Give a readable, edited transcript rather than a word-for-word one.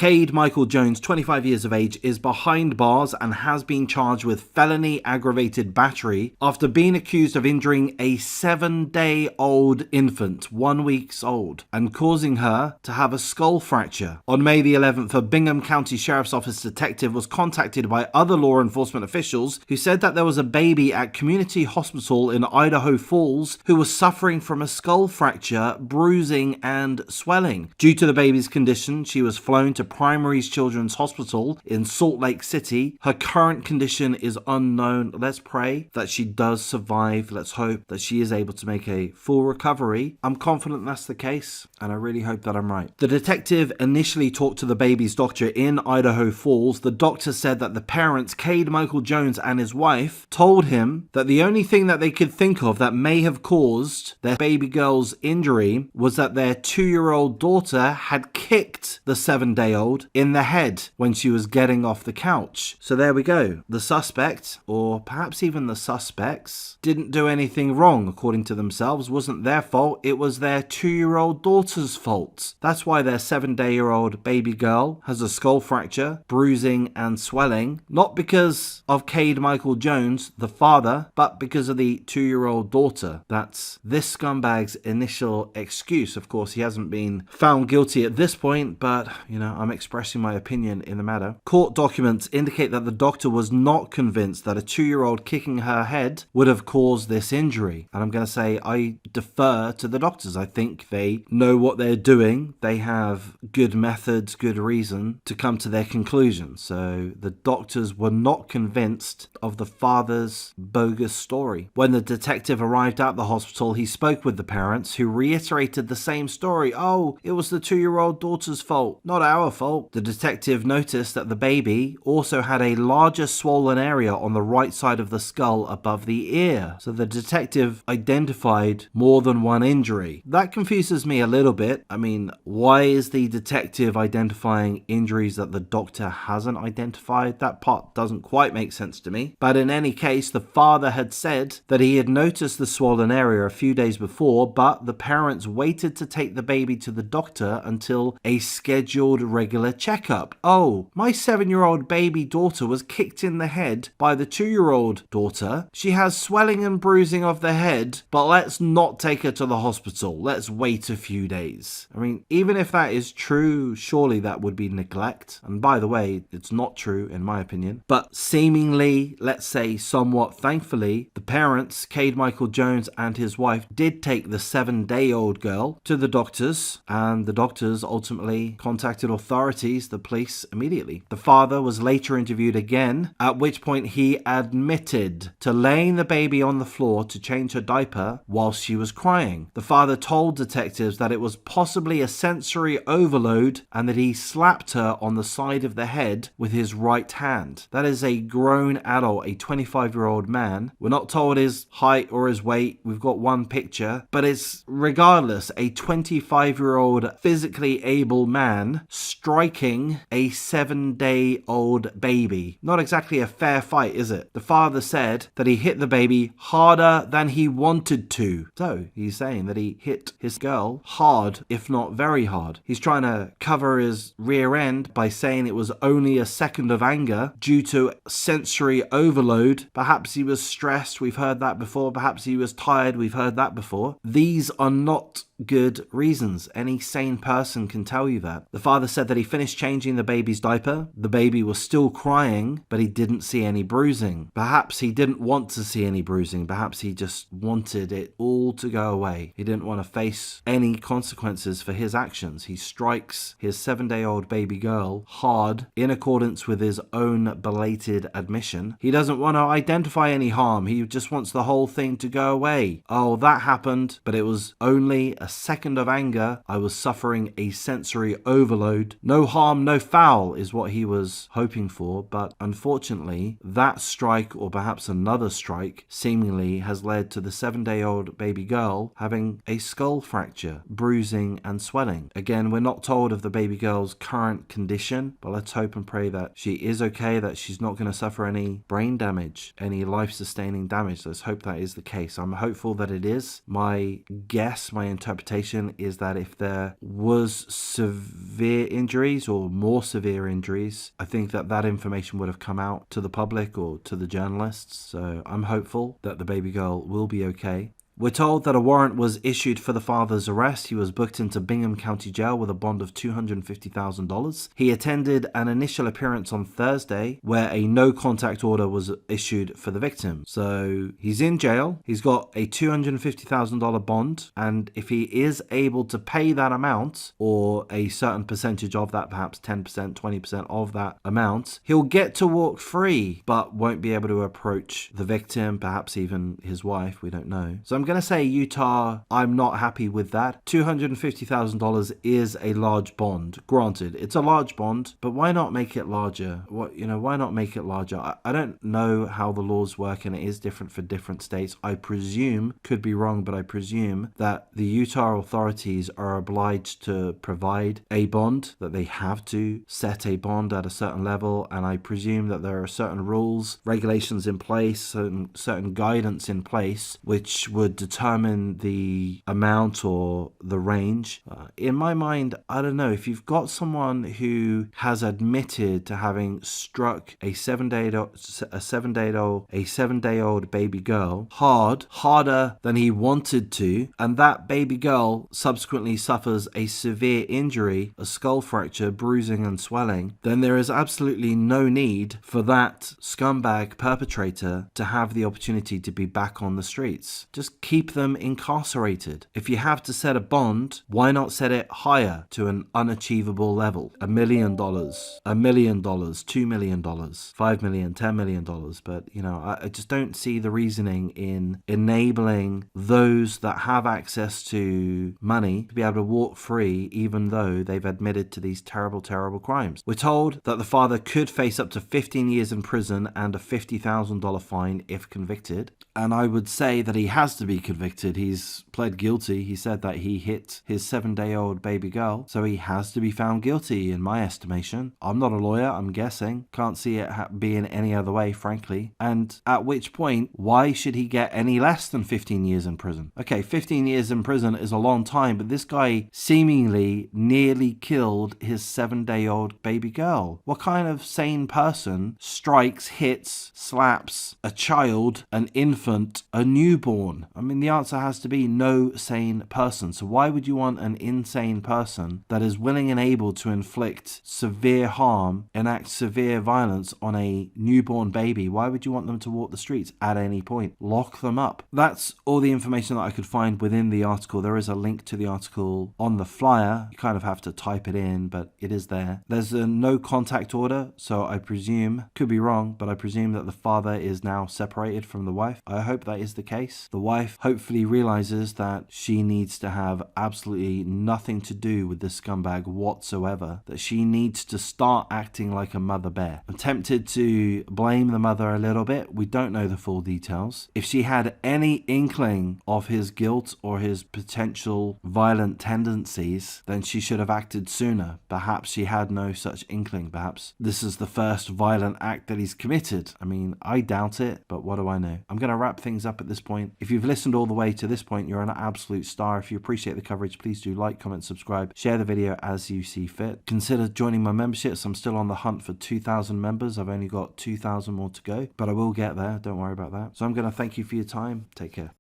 Cade Michael Jones, 25 years of age, is behind bars and has been charged with felony aggravated battery after being accused of injuring a 7-day-old infant, 1 week old, and causing her to have a skull fracture. On May the 11th, a Bingham County Sheriff's Office detective was contacted by other law enforcement officials who said that there was a baby at Community Hospital in Idaho Falls who was suffering from a skull fracture, bruising, and swelling. Due to the baby's condition, she was flown to Primary's Children's Hospital in Salt Lake City. Her current condition is unknown. Let's pray that she does survive. Let's hope that she is able to make a full recovery. I'm confident that's the case, and I really hope that I'm right. The detective initially talked to the baby's doctor in Idaho Falls. The doctor said that the parents, Cade Michael Jones and his wife, told him that the only thing that they could think of that may have caused their baby girl's injury was that their 2-year-old daughter had kicked the 7-day-old in the head when she was getting off the couch. So there we go. The suspect, or perhaps even the suspects, didn't do anything wrong according to themselves. It wasn't their fault. It was their 2-year-old daughter's fault. That's why their 7-day-old baby girl has a skull fracture, bruising and swelling, not because of Cade Michael Jones, the father, but because of the 2-year-old daughter. That's this scumbag's initial excuse. Of course, he hasn't been found guilty at this point, but, I'm expressing my opinion in the matter. Court documents indicate that the doctor was not convinced that a 2-year-old kicking her head would have caused this injury. And I'm going to say I defer to the doctors. I think they know what they're doing. They have good methods, good reason to come to their conclusion. So the doctors were not convinced of the father's bogus story. When the detective arrived at the hospital, he spoke with the parents, who reiterated the same story. Oh, it was the 2-year-old daughter's fault, not our fault. The detective noticed that the baby also had a larger swollen area on the right side of the skull above the ear. So the detective identified more than one injury. That confuses me a little bit. I mean, why is the detective identifying injuries that the doctor hasn't identified? That part doesn't quite make sense to me. But in any case, the father had said that he had noticed the swollen area a few days before, but the parents waited to take the baby to the doctor until a scheduled regular checkup. Oh, my 7-year-old baby daughter was kicked in the head by the 2-year-old daughter. She has swelling and bruising of the head, but let's not take her to the hospital. Let's wait a few days. I mean, even if that is true, surely that would be neglect. And by the way, it's not true in my opinion. But seemingly, let's say somewhat thankfully, the parents, Cade Michael Jones and his wife, did take the 7-day-old girl to the doctors, and the doctors ultimately contacted authorities, the police, immediately. The father was later interviewed again, at which point he admitted to laying the baby on the floor to change her diaper while she was crying. The father told detectives that it was possibly a sensory overload and that he slapped her on the side of the head with his right hand. That is a grown adult, a 25-year-old man. We're not told his height or his weight. We've got one picture, but it's regardless a 25-year-old physically able man striking a 7-day-old baby. Not exactly a fair fight, is it? The father said that he hit the baby harder than he wanted to. So he's saying that he hit his girl hard, if not very hard. He's trying to cover his rear end by saying it was only a second of anger due to sensory overload. Perhaps he was stressed. We've heard that before. Perhaps he was tired. We've heard that before. These are not good reasons. Any sane person can tell you that. The father said that he finished changing the baby's diaper. The baby was still crying, but he didn't see any bruising. Perhaps he didn't want to see any bruising. Perhaps he just wanted it all to go away. He didn't want to face any consequences for his actions. He strikes his 7-day-old baby girl hard in accordance with his own belated admission. He doesn't want to identify any harm. He just wants the whole thing to go away. Oh, that happened, but it was only a second of anger. I was suffering a sensory overload. No harm, no foul is what he was hoping for, but unfortunately, that strike, or perhaps another strike, seemingly has led to the 7-day-old baby girl having a skull fracture, bruising and swelling. Again, we're not told of the baby girl's current condition, but let's hope and pray that she is okay, that she's not going to suffer any brain damage, any life-sustaining damage. Let's hope that is the case. I'm hopeful that it is. My guess, my interpretation interpretation is that if there was severe injuries or more severe injuries, I think that that information would have come out to the public or to the journalists. So I'm hopeful that the baby girl will be okay. We're told that a warrant was issued for the father's arrest. He was booked into Bingham County Jail with a bond of $250,000. He attended an initial appearance on Thursday where a no-contact order was issued for the victim. So he's in jail. He's got a $250,000 bond, and if he is able to pay that amount, or a certain percentage of that, perhaps 10%, 20% of that amount, he'll get to walk free, but won't be able to approach the victim, perhaps even his wife. We don't know. So I'm going to say Utah, I'm not happy with that. $250,000 is a large bond. Granted, it's a large bond, but why not make it larger? Why not make it larger? I don't know how the laws work, and it is different for different states. I presume, could be wrong, but I presume that the Utah authorities are obliged to provide a bond, that they have to set a bond at a certain level, and I presume that there are certain rules, regulations in place, certain guidance in place, which would determine the amount or the range. In my mind, I don't know, if you've got someone who has admitted to having struck a 7-day-old baby girl harder than he wanted to, and that baby girl subsequently suffers a severe injury, a skull fracture, bruising and swelling, then there is absolutely no need for that scumbag perpetrator to have the opportunity to be back on the streets. Just keep them incarcerated. If you have to set a bond, why not set it higher to an unachievable level? $1 million, $1 million, $2 million, $5 million, $10 million. But, I just don't see the reasoning in enabling those that have access to money to be able to walk free, even though they've admitted to these terrible, terrible crimes. We're told that the father could face up to 15 years in prison and a $50,000 fine if convicted. And I would say that he has to be convicted. He's pled guilty. He said that he hit his 7-day-old baby girl, so he has to be found guilty in my estimation. I'm not a lawyer, I'm guessing. Can't see it being any other way, frankly. And at which point, why should he get any less than 15 years in prison? Okay, 15 years in prison is a long time, but this guy seemingly nearly killed his 7-day-old baby girl. What kind of sane person strikes, hits, slaps a child, an infant, a newborn? I mean, the answer has to be no sane person. So why would you want an insane person that is willing and able to inflict severe harm, enact severe violence on a newborn baby? Why would you want them to walk the streets at any point? Lock them up. That's all the information that I could find within the article. There is a link to the article on the flyer. You kind of have to type it in, but it is there. There's a no contact order, so I presume, could be wrong, but I presume that the father is now separated from the wife. I hope that is the case. The wife hopefully realizes that she needs to have absolutely nothing to do with this scumbag whatsoever, that she needs to start acting like a mother bear. I'm tempted to blame the mother a little bit. We don't know the full details. If she had any inkling of his guilt or his potential violent tendencies, then she should have acted sooner. Perhaps she had no such inkling. Perhaps this is the first violent act that he's committed. I mean, I doubt it, but what do I know? I'm going to wrap things up at this point. If you've listened all the way to this point, you're an absolute star. If you appreciate the coverage, please do like, comment, subscribe, share the video as you see fit. Consider joining my memberships. I'm still on the hunt for 2,000 members. I've only got 2,000 more to go, but I will get there. Don't worry about that. So I'm going to thank you for your time. Take care.